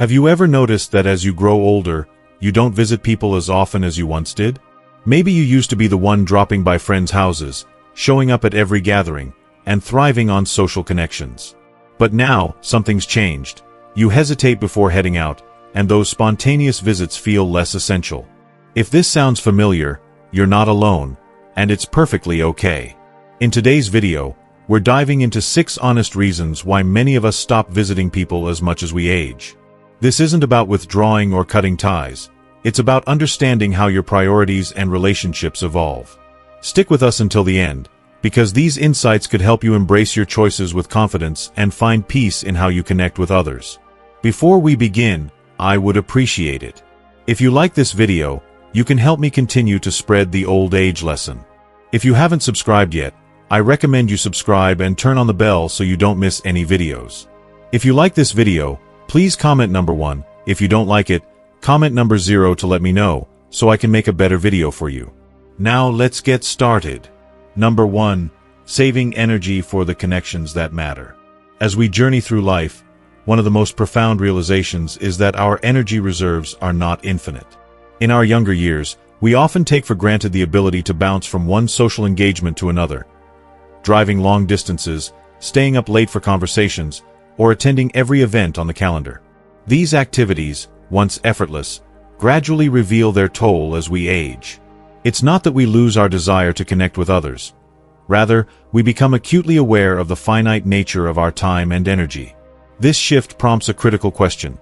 Have you ever noticed that as you grow older, you don't visit people as often as you once did? Maybe you used to be the one dropping by friends' houses, showing up at every gathering, and thriving on social connections. But now, something's changed. You hesitate before heading out, and those spontaneous visits feel less essential. If this sounds familiar, you're not alone, and it's perfectly okay. In today's video, we're diving into 6 honest reasons why many of us stop visiting people as much as we age. This isn't about withdrawing or cutting ties. It's about understanding how your priorities and relationships evolve. Stick with us until the end, because these insights could help you embrace your choices with confidence and find peace in how you connect with others. Before we begin, I would appreciate it if you like this video. You can help me continue to spread the old age lesson. If you haven't subscribed yet, I recommend you subscribe and turn on the bell so you don't miss any videos. If you like this video, please comment number 1. If you don't like it, comment number 0 to let me know, so I can make a better video for you. Now let's get started. Number 1. Saving energy for the connections that matter. As we journey through life, one of the most profound realizations is that our energy reserves are not infinite. In our younger years, we often take for granted the ability to bounce from one social engagement to another, driving long distances, staying up late for conversations, or attending every event on the calendar. These activities, once effortless, gradually reveal their toll as we age. It's not that we lose our desire to connect with others. Rather, we become acutely aware of the finite nature of our time and energy. This shift prompts a critical question.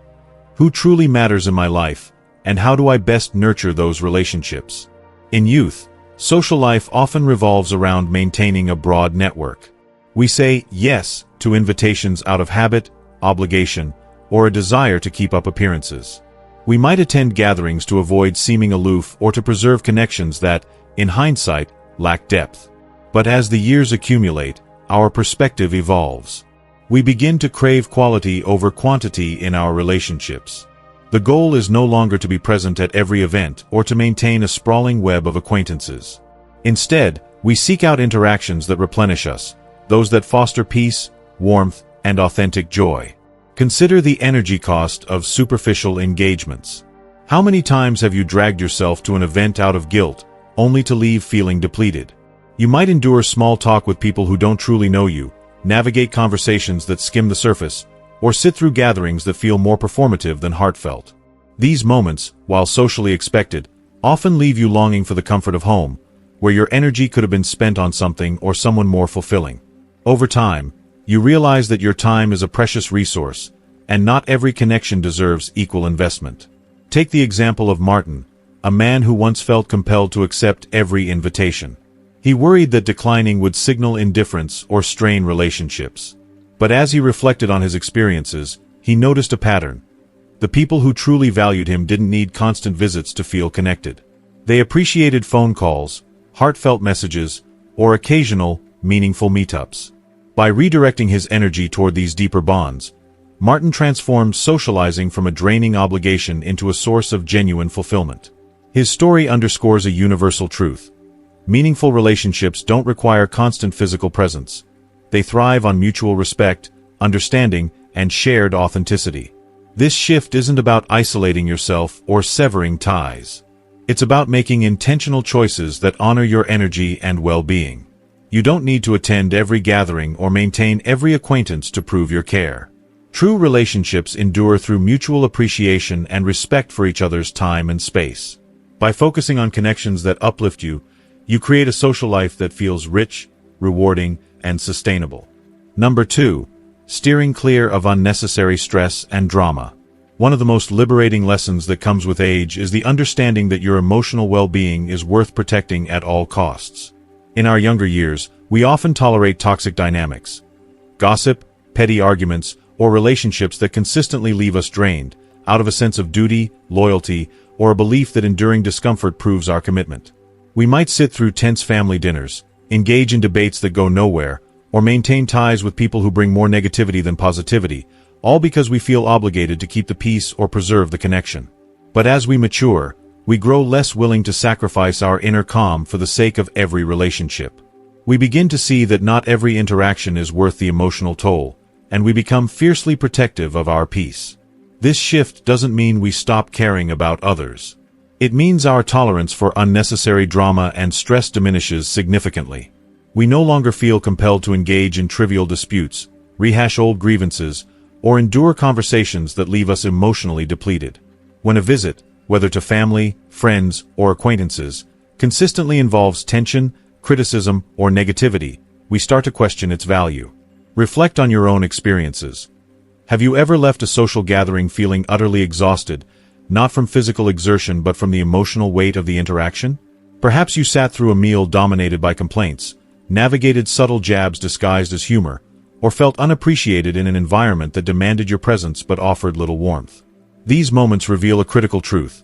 Who truly matters in my life, and how do I best nurture those relationships? In youth, social life often revolves around maintaining a broad network. We say yes to invitations out of habit, obligation, or a desire to keep up appearances. We might attend gatherings to avoid seeming aloof or to preserve connections that, in hindsight, lack depth. But as the years accumulate, our perspective evolves. We begin to crave quality over quantity in our relationships. The goal is no longer to be present at every event or to maintain a sprawling web of acquaintances. Instead, we seek out interactions that replenish us, those that foster peace, warmth, and authentic joy. Consider the energy cost of superficial engagements. How many times have you dragged yourself to an event out of guilt, only to leave feeling depleted? You might endure small talk with people who don't truly know you, navigate conversations that skim the surface, or sit through gatherings that feel more performative than heartfelt. These moments, while socially expected, often leave you longing for the comfort of home, where your energy could have been spent on something or someone more fulfilling. Over time, you realize that your time is a precious resource, and not every connection deserves equal investment. Take the example of Martin, a man who once felt compelled to accept every invitation. He worried that declining would signal indifference or strain relationships. But as he reflected on his experiences, he noticed a pattern. The people who truly valued him didn't need constant visits to feel connected. They appreciated phone calls, heartfelt messages, or occasional, meaningful meetups. By redirecting his energy toward these deeper bonds, Martin transformed socializing from a draining obligation into a source of genuine fulfillment. His story underscores a universal truth. Meaningful relationships don't require constant physical presence. They thrive on mutual respect, understanding, and shared authenticity. This shift isn't about isolating yourself or severing ties. It's about making intentional choices that honor your energy and well-being. You don't need to attend every gathering or maintain every acquaintance to prove your care. True relationships endure through mutual appreciation and respect for each other's time and space. By focusing on connections that uplift you, you create a social life that feels rich, rewarding, and sustainable. Number 2. Steering clear of unnecessary stress and drama. One of the most liberating lessons that comes with age is the understanding that your emotional well-being is worth protecting at all costs. In our younger years, we often tolerate toxic dynamics, gossip, petty arguments, or relationships that consistently leave us drained, out of a sense of duty, loyalty, or a belief that enduring discomfort proves our commitment. We might sit through tense family dinners, engage in debates that go nowhere, or maintain ties with people who bring more negativity than positivity, all because we feel obligated to keep the peace or preserve the connection. But as we mature, we grow less willing to sacrifice our inner calm for the sake of every relationship. We begin to see that not every interaction is worth the emotional toll, and we become fiercely protective of our peace. This shift doesn't mean we stop caring about others. It means our tolerance for unnecessary drama and stress diminishes significantly. We no longer feel compelled to engage in trivial disputes, rehash old grievances, or endure conversations that leave us emotionally depleted. When a visit, whether to family, friends, or acquaintances, consistently involves tension, criticism, or negativity, we start to question its value. Reflect on your own experiences. Have you ever left a social gathering feeling utterly exhausted, not from physical exertion but from the emotional weight of the interaction? Perhaps you sat through a meal dominated by complaints, navigated subtle jabs disguised as humor, or felt unappreciated in an environment that demanded your presence but offered little warmth. These moments reveal a critical truth.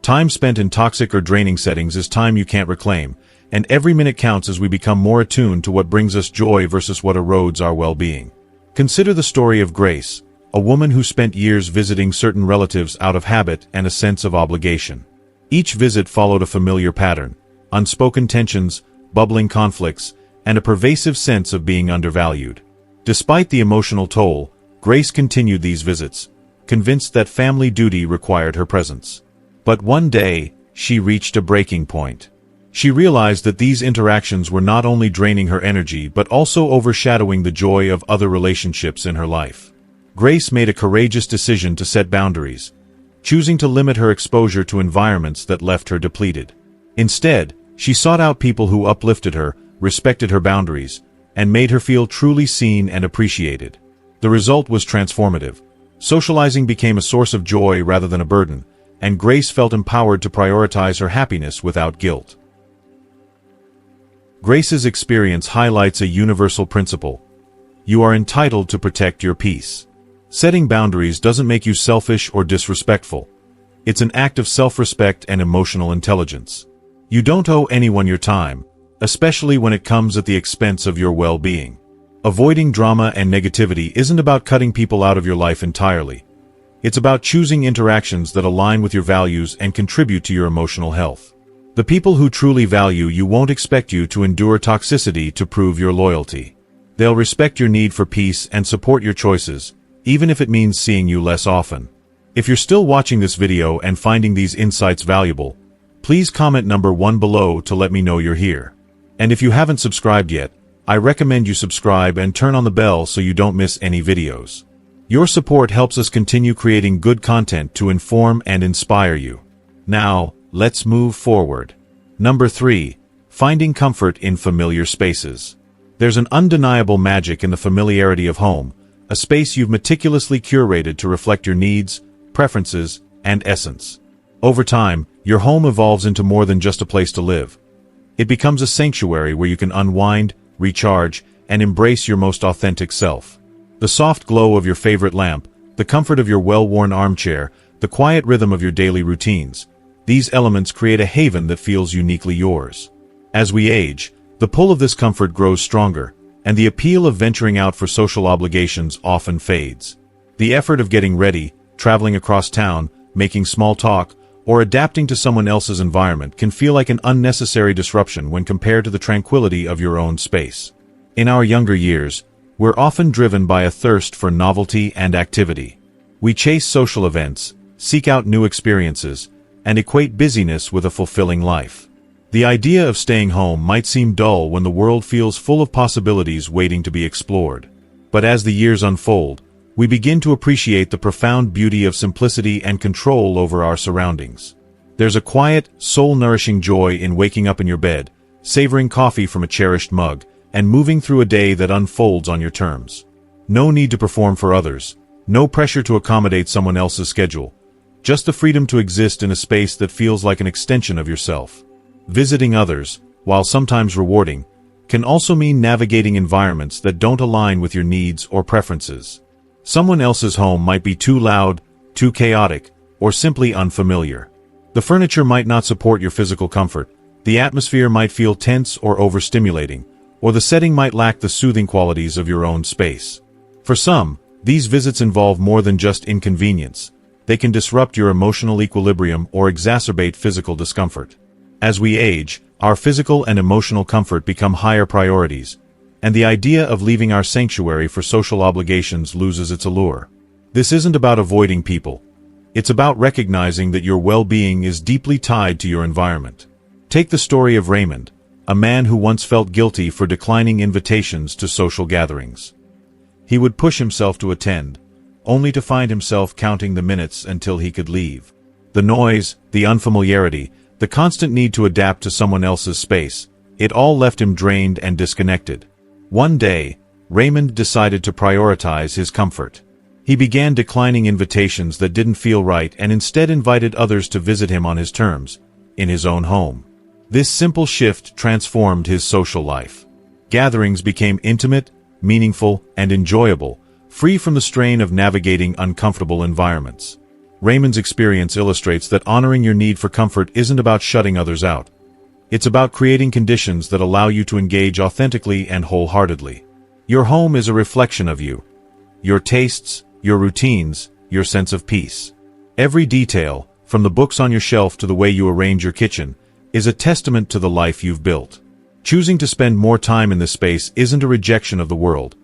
Time spent in toxic or draining settings is time you can't reclaim, and every minute counts as we become more attuned to what brings us joy versus what erodes our well-being. Consider the story of Grace, a woman who spent years visiting certain relatives out of habit and a sense of obligation. Each visit followed a familiar pattern: unspoken tensions, bubbling conflicts, and a pervasive sense of being undervalued. Despite the emotional toll, Grace continued these visits, convinced that family duty required her presence. But one day, she reached a breaking point. She realized that these interactions were not only draining her energy but also overshadowing the joy of other relationships in her life. Grace made a courageous decision to set boundaries, choosing to limit her exposure to environments that left her depleted. Instead, she sought out people who uplifted her, respected her boundaries, and made her feel truly seen and appreciated. The result was transformative. Socializing became a source of joy rather than a burden, and Grace felt empowered to prioritize her happiness without guilt. Grace's experience highlights a universal principle: you are entitled to protect your peace. Setting boundaries doesn't make you selfish or disrespectful. It's an act of self-respect and emotional intelligence. You don't owe anyone your time, especially when it comes at the expense of your well-being. Avoiding drama and negativity isn't about cutting people out of your life entirely. It's about choosing interactions that align with your values and contribute to your emotional health. The people who truly value you won't expect you to endure toxicity to prove your loyalty. They'll respect your need for peace and support your choices, even if it means seeing you less often. If you're still watching this video and finding these insights valuable, please comment number 1 below to let me know you're here. And if you haven't subscribed yet, I recommend you subscribe and turn on the bell so you don't miss any videos. Your support helps us continue creating good content to inform and inspire you. Now, let's move forward. Number 3. Finding comfort in familiar spaces. There's an undeniable magic in the familiarity of home, a space you've meticulously curated to reflect your needs, preferences, and essence. Over time, your home evolves into more than just a place to live. It becomes a sanctuary where you can unwind, recharge, and embrace your most authentic self. The soft glow of your favorite lamp, the comfort of your well-worn armchair, the quiet rhythm of your daily routines. These elements create a haven that feels uniquely yours. As we age, the pull of this comfort grows stronger, and the appeal of venturing out for social obligations often fades. The effort of getting ready, traveling across town, making small talk, or adapting to someone else's environment can feel like an unnecessary disruption when compared to the tranquility of your own space. In our younger years, we're often driven by a thirst for novelty and activity. We chase social events, seek out new experiences, and equate busyness with a fulfilling life. The idea of staying home might seem dull when the world feels full of possibilities waiting to be explored. But as the years unfold, we begin to appreciate the profound beauty of simplicity and control over our surroundings. There's a quiet, soul-nourishing joy in waking up in your bed, savoring coffee from a cherished mug, and moving through a day that unfolds on your terms. No need to perform for others, no pressure to accommodate someone else's schedule, just the freedom to exist in a space that feels like an extension of yourself. Visiting others, while sometimes rewarding, can also mean navigating environments that don't align with your needs or preferences. Someone else's home might be too loud, too chaotic, or simply unfamiliar. The furniture might not support your physical comfort, the atmosphere might feel tense or overstimulating, or the setting might lack the soothing qualities of your own space. For some, these visits involve more than just inconvenience. They can disrupt your emotional equilibrium or exacerbate physical discomfort. As we age, our physical and emotional comfort become higher priorities, and the idea of leaving our sanctuary for social obligations loses its allure. This isn't about avoiding people. It's about recognizing that your well-being is deeply tied to your environment. Take the story of Raymond, a man who once felt guilty for declining invitations to social gatherings. He would push himself to attend, only to find himself counting the minutes until he could leave. The noise, the unfamiliarity, the constant need to adapt to someone else's space, it all left him drained and disconnected. One day, Raymond decided to prioritize his comfort. He began declining invitations that didn't feel right and instead invited others to visit him on his terms, in his own home. This simple shift transformed his social life. Gatherings became intimate, meaningful, and enjoyable, free from the strain of navigating uncomfortable environments. Raymond's experience illustrates that honoring your need for comfort isn't about shutting others out. It's about creating conditions that allow you to engage authentically and wholeheartedly. Your home is a reflection of you. Your tastes, your routines, your sense of peace. Every detail, from the books on your shelf to the way you arrange your kitchen, is a testament to the life you've built. Choosing to spend more time in this space isn't a rejection of the world.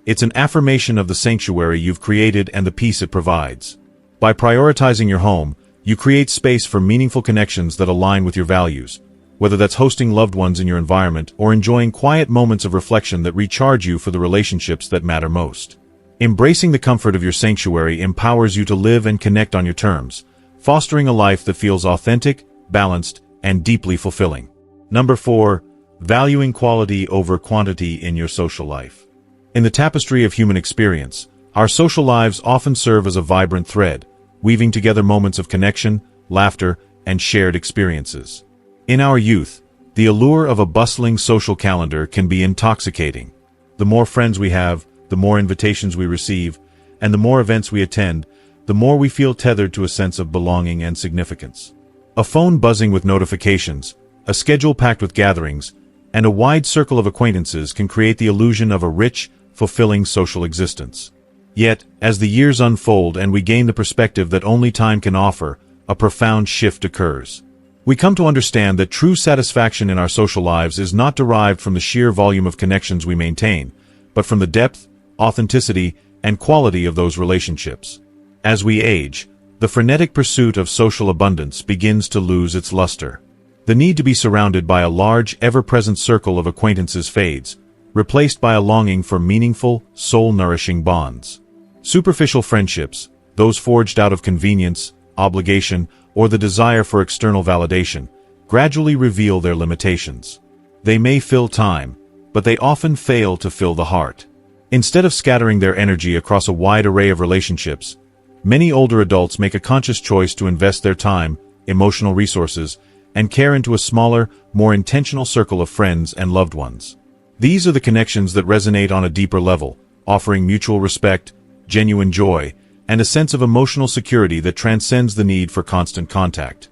It's an affirmation of the sanctuary you've created and the peace it provides. By prioritizing your home, you create space for meaningful connections that align with your values, whether that's hosting loved ones in your environment or enjoying quiet moments of reflection that recharge you for the relationships that matter most. Embracing the comfort of your sanctuary empowers you to live and connect on your terms, fostering a life that feels authentic, balanced, and deeply fulfilling. Number 4. Valuing quality over quantity in your social life. In the tapestry of human experience, our social lives often serve as a vibrant thread, weaving together moments of connection, laughter, and shared experiences. In our youth, the allure of a bustling social calendar can be intoxicating. The more friends we have, the more invitations we receive, and the more events we attend, the more we feel tethered to a sense of belonging and significance. A phone buzzing with notifications, a schedule packed with gatherings, and a wide circle of acquaintances can create the illusion of a rich, fulfilling social existence. Yet, as the years unfold and we gain the perspective that only time can offer, a profound shift occurs. We come to understand that true satisfaction in our social lives is not derived from the sheer volume of connections we maintain, but from the depth, authenticity, and quality of those relationships. As we age, the frenetic pursuit of social abundance begins to lose its luster. The need to be surrounded by a large, ever-present circle of acquaintances fades, replaced by a longing for meaningful, soul-nourishing bonds. Superficial friendships, those forged out of convenience, obligation, or the desire for external validation, gradually reveal their limitations. They may fill time, but they often fail to fill the heart. Instead of scattering their energy across a wide array of relationships, many older adults make a conscious choice to invest their time, emotional resources, and care into a smaller, more intentional circle of friends and loved ones. These are the connections that resonate on a deeper level, offering mutual respect, genuine joy, and a sense of emotional security that transcends the need for constant contact.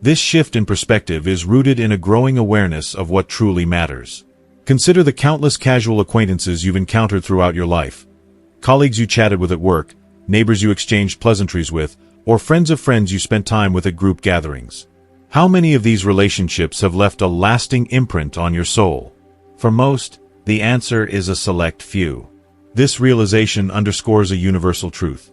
This shift in perspective is rooted in a growing awareness of what truly matters. Consider the countless casual acquaintances you've encountered throughout your life. Colleagues you chatted with at work, neighbors you exchanged pleasantries with, or friends of friends you spent time with at group gatherings. How many of these relationships have left a lasting imprint on your soul? For most, the answer is a select few. This realization underscores a universal truth.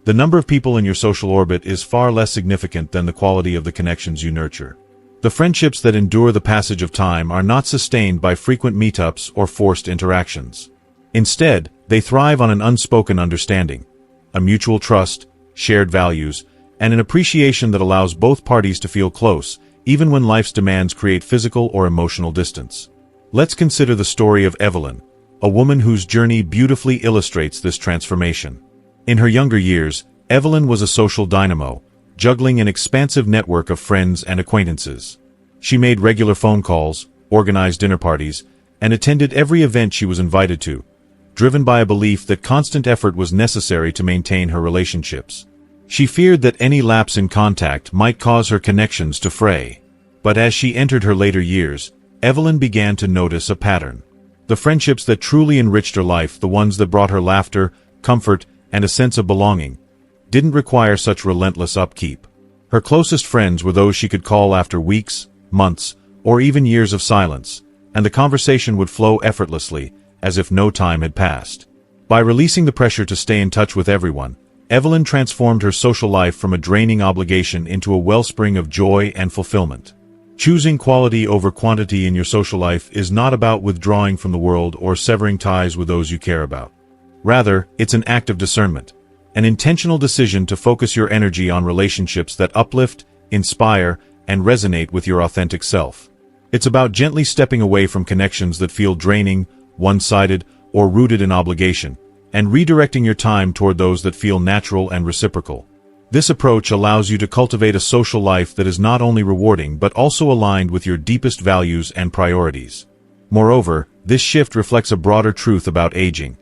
The number of people in your social orbit is far less significant than the quality of the connections you nurture. The friendships that endure the passage of time are not sustained by frequent meetups or forced interactions. Instead, they thrive on an unspoken understanding, a mutual trust, shared values, and an appreciation that allows both parties to feel close, even when life's demands create physical or emotional distance. Let's consider the story of Evelyn, a woman whose journey beautifully illustrates this transformation. In her younger years, Evelyn was a social dynamo, juggling an expansive network of friends and acquaintances. She made regular phone calls, organized dinner parties, and attended every event she was invited to, driven by a belief that constant effort was necessary to maintain her relationships. She feared that any lapse in contact might cause her connections to fray. But as she entered her later years, Evelyn began to notice a pattern. The friendships that truly enriched her life, the ones that brought her laughter, comfort, and a sense of belonging, didn't require such relentless upkeep. Her closest friends were those she could call after weeks, months, or even years of silence, and the conversation would flow effortlessly, as if no time had passed. By releasing the pressure to stay in touch with everyone, Evelyn transformed her social life from a draining obligation into a wellspring of joy and fulfillment. Choosing quality over quantity in your social life is not about withdrawing from the world or severing ties with those you care about. Rather, it's an act of discernment, an intentional decision to focus your energy on relationships that uplift, inspire, and resonate with your authentic self. It's about gently stepping away from connections that feel draining, one-sided, or rooted in obligation, and redirecting your time toward those that feel natural and reciprocal. This approach allows you to cultivate a social life that is not only rewarding but also aligned with your deepest values and priorities. Moreover, this shift reflects a broader truth about aging.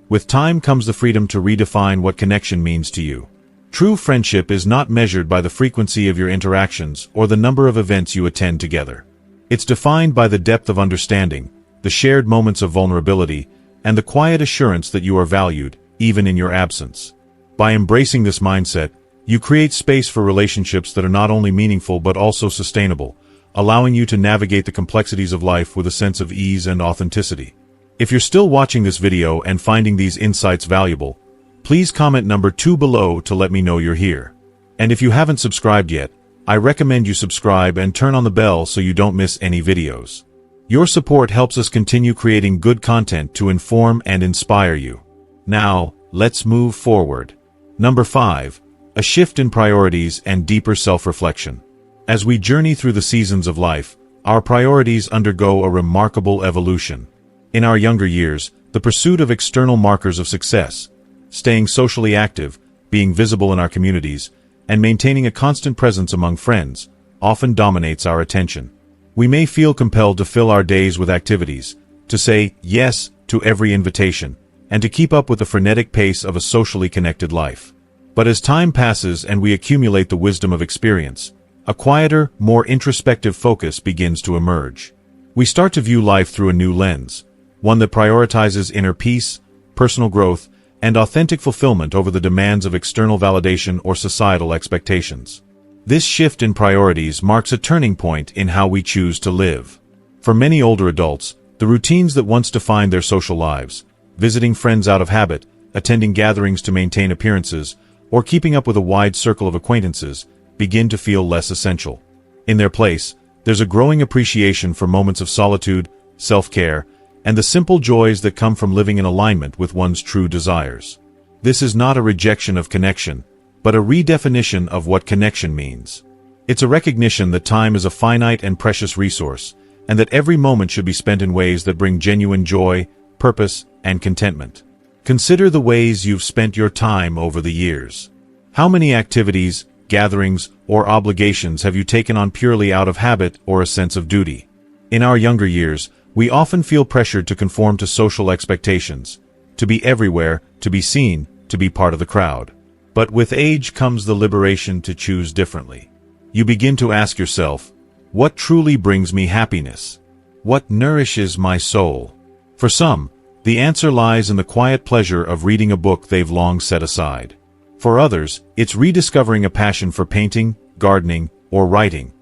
With time comes the freedom to redefine what connection means to you. True friendship is not measured by the frequency of your interactions or the number of events you attend together. It's defined by the depth of understanding, the shared moments of vulnerability, and the quiet assurance that you are valued, even in your absence. By embracing this mindset, you create space for relationships that are not only meaningful but also sustainable, allowing you to navigate the complexities of life with a sense of ease and authenticity. If you're still watching this video and finding these insights valuable, please comment number 2 below to let me know you're here. And if you haven't subscribed yet, I recommend you subscribe and turn on the bell so you don't miss any videos. Your support helps us continue creating good content to inform and inspire you. Now, let's move forward. Number 5. A shift in priorities and deeper self-reflection. As we journey through the seasons of life, our priorities undergo a remarkable evolution. In our younger years, the pursuit of external markers of success, staying socially active, being visible in our communities, and maintaining a constant presence among friends, often dominates our attention. We may feel compelled to fill our days with activities, to say yes to every invitation, and to keep up with the frenetic pace of a socially connected life. But as time passes and we accumulate the wisdom of experience, a quieter, more introspective focus begins to emerge. We start to view life through a new lens, one that prioritizes inner peace, personal growth, and authentic fulfillment over the demands of external validation or societal expectations. This shift in priorities marks a turning point in how we choose to live. For many older adults, the routines that once defined their social lives, visiting friends out of habit, attending gatherings to maintain appearances, or keeping up with a wide circle of acquaintances, begin to feel less essential. In their place, there's a growing appreciation for moments of solitude, self-care, and the simple joys that come from living in alignment with one's true desires. This is not a rejection of connection, but a redefinition of what connection means. It's a recognition that time is a finite and precious resource, and that every moment should be spent in ways that bring genuine joy, purpose, and contentment. Consider the ways you've spent your time over the years. How many activities, gatherings, or obligations have you taken on purely out of habit or a sense of duty? In our younger years, we often feel pressured to conform to social expectations, to be everywhere, to be seen, to be part of the crowd. But with age comes the liberation to choose differently. You begin to ask yourself, what truly brings me happiness? What nourishes my soul? For some, the answer lies in the quiet pleasure of reading a book they've long set aside. For others, it's rediscovering a passion for painting, gardening, or writing,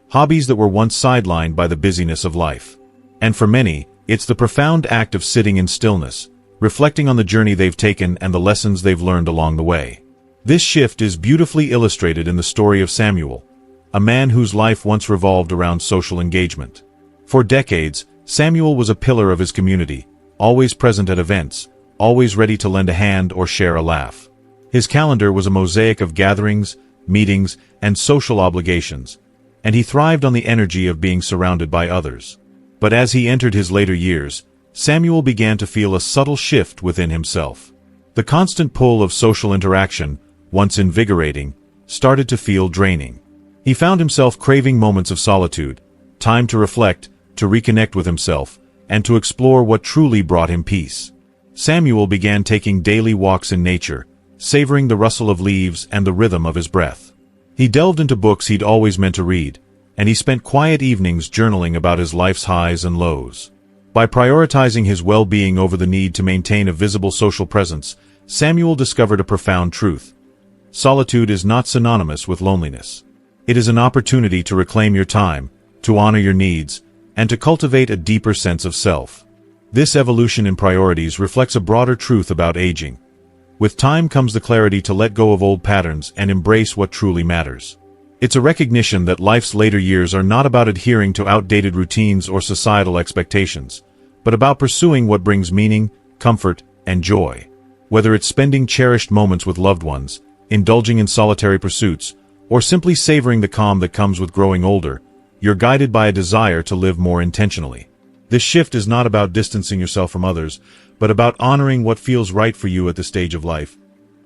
hobbies that were once sidelined by the busyness of life. And for many, it's the profound act of sitting in stillness, reflecting on the journey they've taken and the lessons they've learned along the way. This shift is beautifully illustrated in the story of Samuel, a man whose life once revolved around social engagement. For decades, Samuel was a pillar of his community, always present at events, always ready to lend a hand or share a laugh. His calendar was a mosaic of gatherings, meetings, and social obligations, and he thrived on the energy of being surrounded by others. But as he entered his later years, Samuel began to feel a subtle shift within himself. The constant pull of social interaction, once invigorating, started to feel draining. He found himself craving moments of solitude, time to reflect, to reconnect with himself, and to explore what truly brought him peace. Samuel began taking daily walks in nature, savoring the rustle of leaves and the rhythm of his breath. He delved into books he'd always meant to read, and he spent quiet evenings journaling about his life's highs and lows. By prioritizing his well-being over the need to maintain a visible social presence, Samuel discovered a profound truth. Solitude is not synonymous with loneliness. It is an opportunity to reclaim your time, to honor your needs, and to cultivate a deeper sense of self. This evolution in priorities reflects a broader truth about aging. With time comes the clarity to let go of old patterns and embrace what truly matters. It's a recognition that life's later years are not about adhering to outdated routines or societal expectations, but about pursuing what brings meaning, comfort, and joy. Whether it's spending cherished moments with loved ones, indulging in solitary pursuits, or simply savoring the calm that comes with growing older, you're guided by a desire to live more intentionally. This shift is not about distancing yourself from others, but about honoring what feels right for you at this stage of life,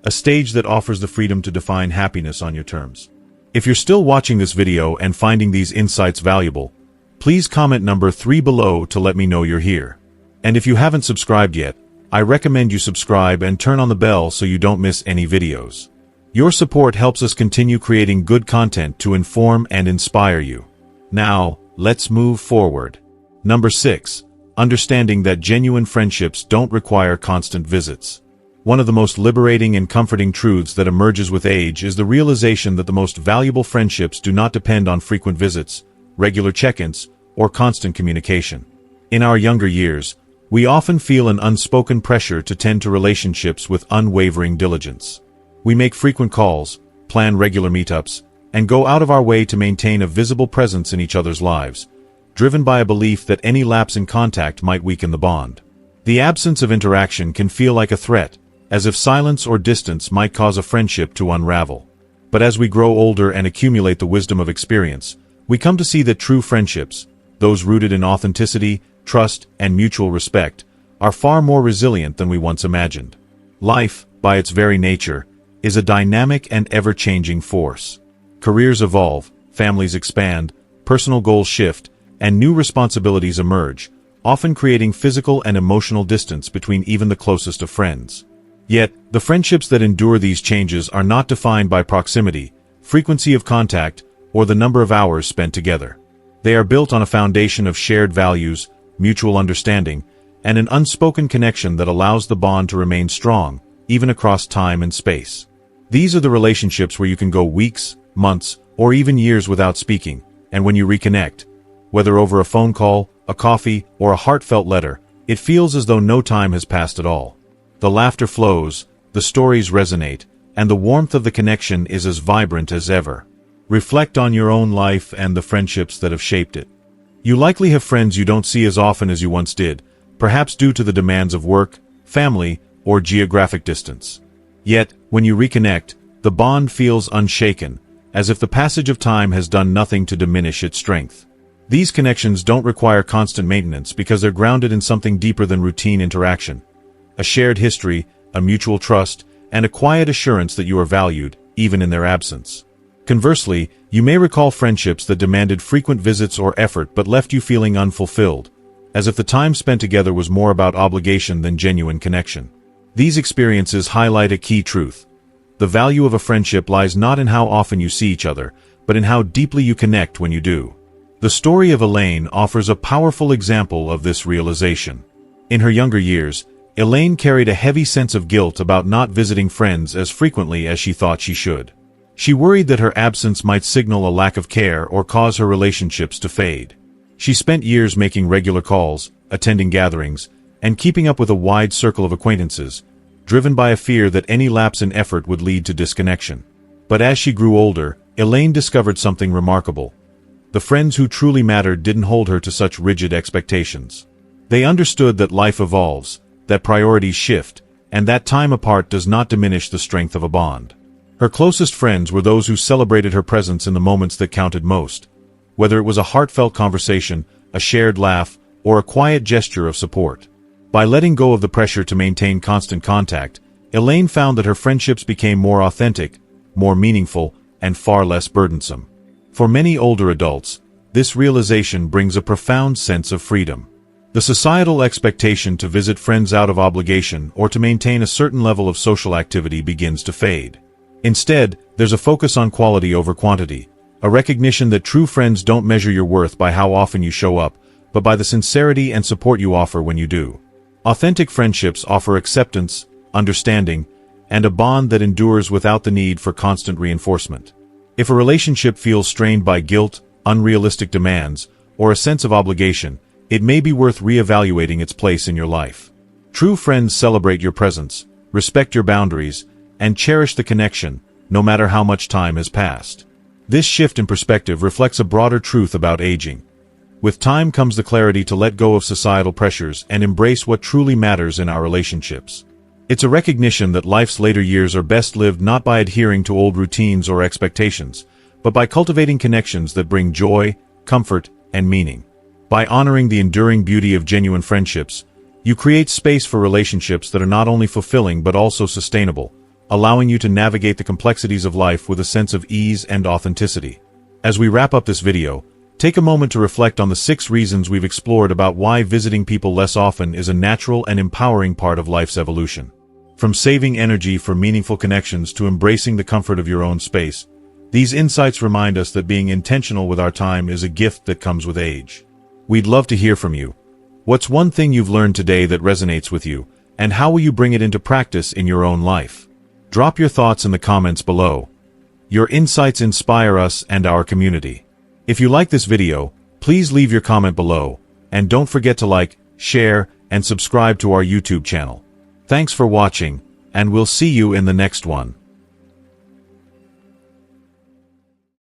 a stage that offers the freedom to define happiness on your terms. If you're still watching this video and finding these insights valuable, please comment number 3 below to let me know you're here. And if you haven't subscribed yet, I recommend you subscribe and turn on the bell so you don't miss any videos. Your support helps us continue creating good content to inform and inspire you. Now, let's move forward. Number 6. Understanding that genuine friendships don't require constant visits. One of the most liberating and comforting truths that emerges with age is the realization that the most valuable friendships do not depend on frequent visits, regular check-ins, or constant communication. In our younger years, we often feel an unspoken pressure to tend to relationships with unwavering diligence. We make frequent calls, plan regular meetups, and go out of our way to maintain a visible presence in each other's lives, driven by a belief that any lapse in contact might weaken the bond. The absence of interaction can feel like a threat, as if silence or distance might cause a friendship to unravel. But as we grow older and accumulate the wisdom of experience, we come to see that true friendships, those rooted in authenticity, trust, and mutual respect, are far more resilient than we once imagined. Life, by its very nature, is a dynamic and ever-changing force. Careers evolve, families expand, personal goals shift, and new responsibilities emerge, often creating physical and emotional distance between even the closest of friends. Yet, the friendships that endure these changes are not defined by proximity, frequency of contact, or the number of hours spent together. They are built on a foundation of shared values, mutual understanding, and an unspoken connection that allows the bond to remain strong, even across time and space. These are the relationships where you can go weeks, months, or even years without speaking, and when you reconnect, whether over a phone call, a coffee, or a heartfelt letter, it feels as though no time has passed at all. The laughter flows, the stories resonate, and the warmth of the connection is as vibrant as ever. Reflect on your own life and the friendships that have shaped it. You likely have friends you don't see as often as you once did, perhaps due to the demands of work, family, or geographic distance. Yet, when you reconnect, the bond feels unshaken, as if the passage of time has done nothing to diminish its strength. These connections don't require constant maintenance because they're grounded in something deeper than routine interaction. A shared history, a mutual trust, and a quiet assurance that you are valued, even in their absence. Conversely, you may recall friendships that demanded frequent visits or effort but left you feeling unfulfilled, as if the time spent together was more about obligation than genuine connection. These experiences highlight a key truth. The value of a friendship lies not in how often you see each other, but in how deeply you connect when you do. The story of Elaine offers a powerful example of this realization. In her younger years, Elaine carried a heavy sense of guilt about not visiting friends as frequently as she thought she should. She worried that her absence might signal a lack of care or cause her relationships to fade. She spent years making regular calls, attending gatherings, and keeping up with a wide circle of acquaintances, driven by a fear that any lapse in effort would lead to disconnection. But as she grew older, Elaine discovered something remarkable. The friends who truly mattered didn't hold her to such rigid expectations. They understood that life evolves, that priorities shift, and that time apart does not diminish the strength of a bond. Her closest friends were those who celebrated her presence in the moments that counted most, whether it was a heartfelt conversation, a shared laugh, or a quiet gesture of support. By letting go of the pressure to maintain constant contact, Elaine found that her friendships became more authentic, more meaningful, and far less burdensome. For many older adults, this realization brings a profound sense of freedom. The societal expectation to visit friends out of obligation or to maintain a certain level of social activity begins to fade. Instead, there's a focus on quality over quantity, a recognition that true friends don't measure your worth by how often you show up, but by the sincerity and support you offer when you do. Authentic friendships offer acceptance, understanding, and a bond that endures without the need for constant reinforcement. If a relationship feels strained by guilt, unrealistic demands, or a sense of obligation, it may be worth reevaluating its place in your life. True friends celebrate your presence, respect your boundaries, and cherish the connection, no matter how much time has passed. This shift in perspective reflects a broader truth about aging. With time comes the clarity to let go of societal pressures and embrace what truly matters in our relationships. It's a recognition that life's later years are best lived not by adhering to old routines or expectations, but by cultivating connections that bring joy, comfort, and meaning. By honoring the enduring beauty of genuine friendships, you create space for relationships that are not only fulfilling but also sustainable, allowing you to navigate the complexities of life with a sense of ease and authenticity. As we wrap up this video, take a moment to reflect on the 6 reasons we've explored about why visiting people less often is a natural and empowering part of life's evolution. From saving energy for meaningful connections to embracing the comfort of your own space, these insights remind us that being intentional with our time is a gift that comes with age. We'd love to hear from you. What's one thing you've learned today that resonates with you, and how will you bring it into practice in your own life? Drop your thoughts in the comments below. Your insights inspire us and our community. If you like this video, please leave your comment below, and don't forget to like, share, and subscribe to our YouTube channel. Thanks for watching, and we'll see you in the next one.